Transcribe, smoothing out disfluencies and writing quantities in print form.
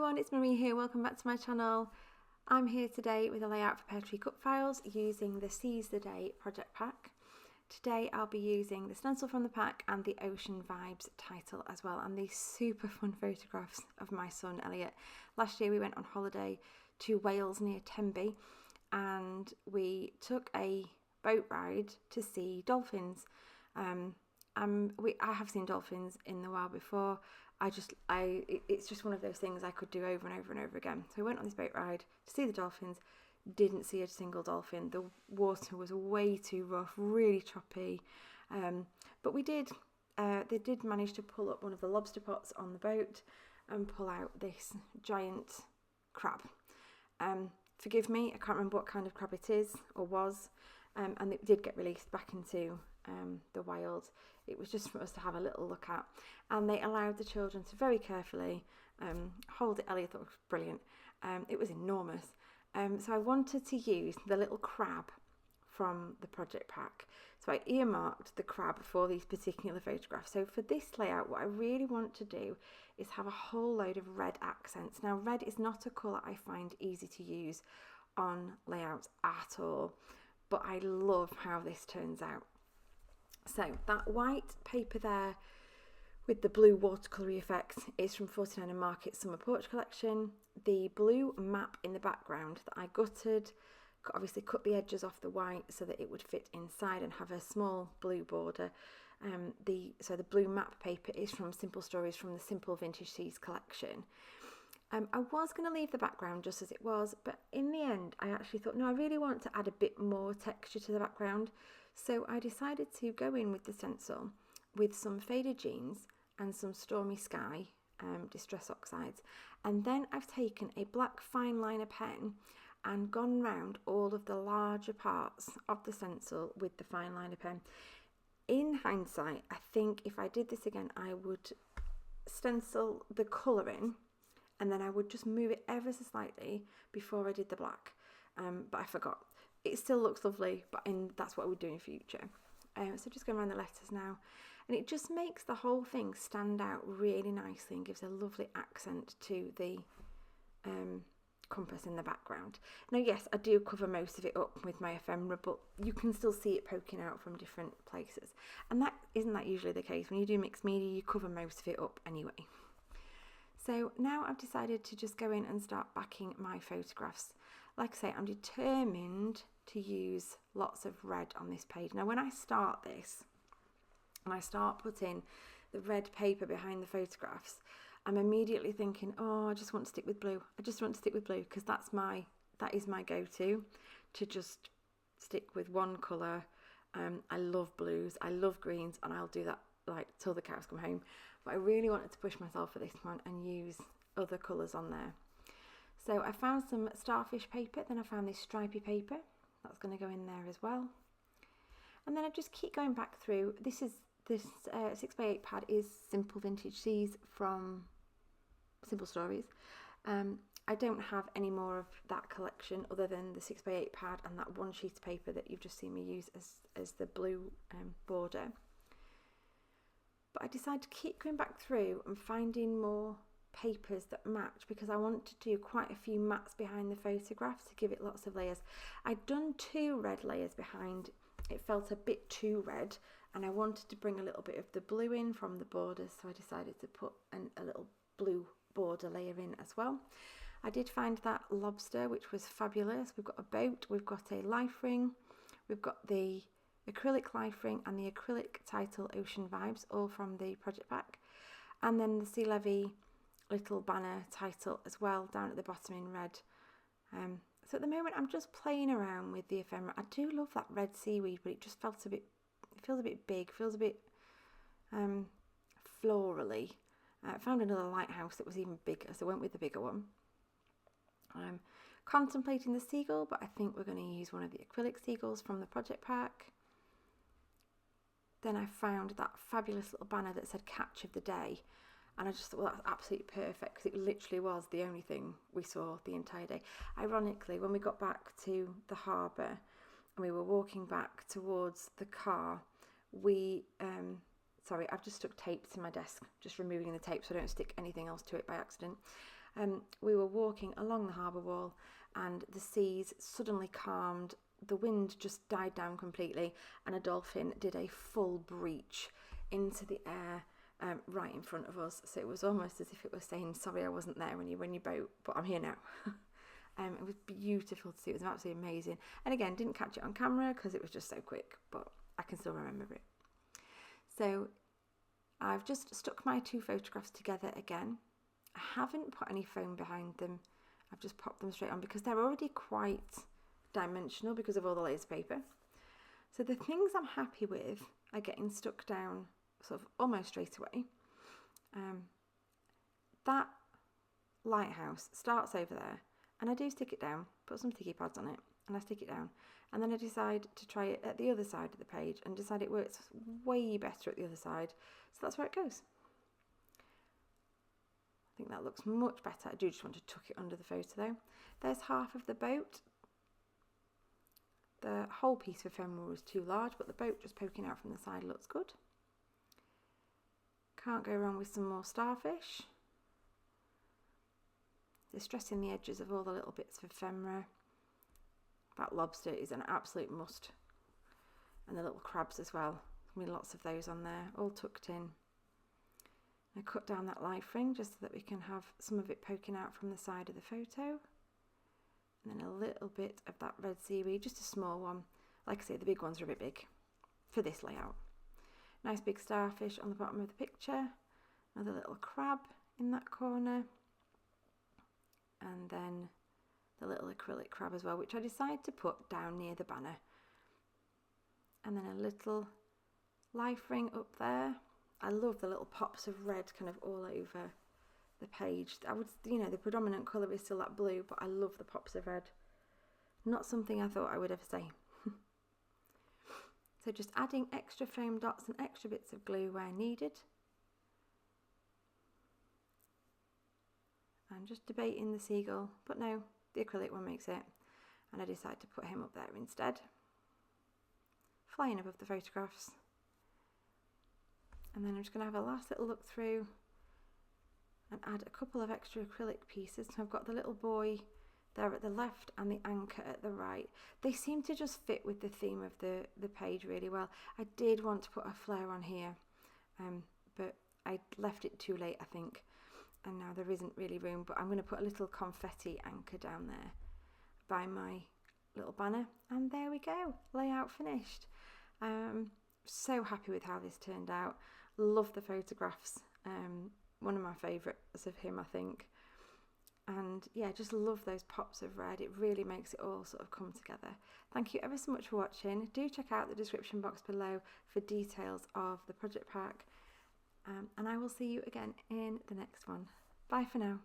everyone, it's Marie here. Welcome back to my channel. I'm here today with a layout for Peartree Cutfiles using the Seize the Day project pack. Today I'll be using the stencil from the pack and the Ocean Vibes title as well, and these super fun photographs of my son Elliot. Last year we went on holiday to Wales near Tenby and we took a boat ride to see dolphins. I have seen dolphins in the wild before. It's just one of those things I could do over and over and over again. So I went on this boat ride to see the dolphins, didn't see a single dolphin. The water was way too rough, really choppy. But they did manage to pull up one of the lobster pots on the boat and pull out this giant crab. Forgive me, I can't remember what kind of crab it is or was. And it did get released back into the wild. It was just for us to have a little look at, and they allowed the children to very carefully hold it. Elliot thought it was brilliant. It was enormous, so I wanted to use the little crab from the project pack, so I earmarked the crab for these particular photographs. So for this layout, what I really want to do is have a whole load of red accents. Now, red is not a colour I find easy to use on layouts at all, but I love how this turns out. So that white paper there with the blue watercolour effect is from 49 Market Summer Porch Collection. The blue map in the background that I gutted, obviously cut the edges off the white so that it would fit inside and have a small blue border. So the blue map paper is from Simple Stories from the Simple Vintage Teas collection. I was going to leave the background just as it was, but in the end I actually thought, no, I really want to add a bit more texture to the background. So I decided to go in with the stencil with some faded jeans and some Stormy Sky Distress Oxides. And then I've taken a black fine liner pen and gone round all of the larger parts of the stencil with the fine liner pen. In hindsight, I think if I did this again, I would stencil the colour in and then I would just move it ever so slightly before I did the black. But I forgot. It still looks lovely, but that's what I would do in future. So just going around the letters now. And it just makes the whole thing stand out really nicely and gives a lovely accent to the compass in the background. Now, yes, I do cover most of it up with my ephemera, but you can still see it poking out from different places. And isn't that usually the case? When you do mixed media, you cover most of it up anyway. So now I've decided to just go in and start backing my photographs. Like I say, I'm determined to use lots of red on this page. Now when I start this and I start putting the red paper behind the photographs, I'm immediately thinking, oh, I just want to stick with blue. I just want to stick with blue because that is my go-to, to just stick with one colour. I love blues, I love greens, and I'll do that like till the cows come home. But I really wanted to push myself for this one and use other colours on there. So I found some starfish paper, then I found this stripy paper. That's going to go in there as well. And then I just keep going back through. This 6x8 pad is Simple Vintage Teas from Simple Stories. I don't have any more of that collection other than the 6x8 pad and that one sheet of paper that you've just seen me use as the blue border. But I decided to keep going back through and finding more papers that match because I want to do quite a few mats behind the photographs to give it lots of layers. I'd done 2 red layers behind. It felt a bit too red and I wanted to bring a little bit of the blue in from the borders, so I decided to put a little blue border layer in as well. I did find that lobster, which was fabulous. We've got a boat, we've got a life ring, we've got the acrylic life ring and the acrylic title Ocean Vibes, all from the project pack, and then the sea levy little banner title as well down at the bottom in red. So at the moment I'm just playing around with the ephemera. I do love that red seaweed, but it just feels a bit big, feels a bit florally. I found another lighthouse that was even bigger, so I went with the bigger one. I'm contemplating the seagull, but I think we're going to use one of the acrylic seagulls from the project pack. Then I found that fabulous little banner that said Catch of the Day. And I just thought, well, that's absolutely perfect because it literally was the only thing we saw the entire day. Ironically, when we got back to the harbour and we were walking back towards the car, sorry, I've just stuck tape to my desk, just removing the tape so I don't stick anything else to it by accident. We were walking along the harbour wall and the seas suddenly calmed, the wind just died down completely, and a dolphin did a full breach into the air right in front of us. So it was almost as if it was saying, sorry I wasn't there when you were in your boat, but I'm here now. It was beautiful to see. It was absolutely amazing. And again, didn't catch it on camera because it was just so quick, but I can still remember it. So I've just stuck my two photographs together again. I haven't put any foam behind them. I've just popped them straight on because they're already quite dimensional because of all the layers of paper. So the things I'm happy with are getting stuck down sort of almost straight away. That lighthouse starts over there, and I do stick it down, put some sticky pads on it, and I stick it down, and then I decide to try it at the other side of the page and decide it works way better at the other side, so that's where it goes. I think that looks much better. I do just want to tuck it under the photo though. There's half of the boat. The whole piece of ephemera was too large, but the boat just poking out from the side looks good. Can't go wrong with some more starfish. Distressing the edges of all the little bits of ephemera. That lobster is an absolute must. And the little crabs as well. I mean, lots of those on there, all tucked in. I cut down that life ring just so that we can have some of it poking out from the side of the photo. And then a little bit of that red seaweed, just a small one. Like I say, the big ones are a bit big for this layout. Nice big starfish on the bottom of the picture. Another little crab in that corner. And then the little acrylic crab as well, which I decided to put down near the banner. And then a little life ring up there. I love the little pops of red kind of all over the page. I would, the predominant colour is still that blue, but I love the pops of red. Not something I thought I would ever say. So just adding extra foam dots and extra bits of glue where needed. I'm just debating the seagull, but no, the acrylic one makes it. And I decided to put him up there instead. Flying above the photographs. And then I'm just going to have a last little look through and add a couple of extra acrylic pieces. So I've got the little boy there at the left and the anchor at the right. They seem to just fit with the theme of the page really well. I did want to put a flare on here, but I left it too late, I think. And now there isn't really room, but I'm going to put a little confetti anchor down there by my little banner. And there we go, layout finished. So happy with how this turned out. Love the photographs. One of my favourites of him, I think. And yeah, just love those pops of red. It really makes it all sort of come together. Thank you ever so much for watching. Do check out the description box below for details of the project pack. And I will see you again in the next one. Bye for now.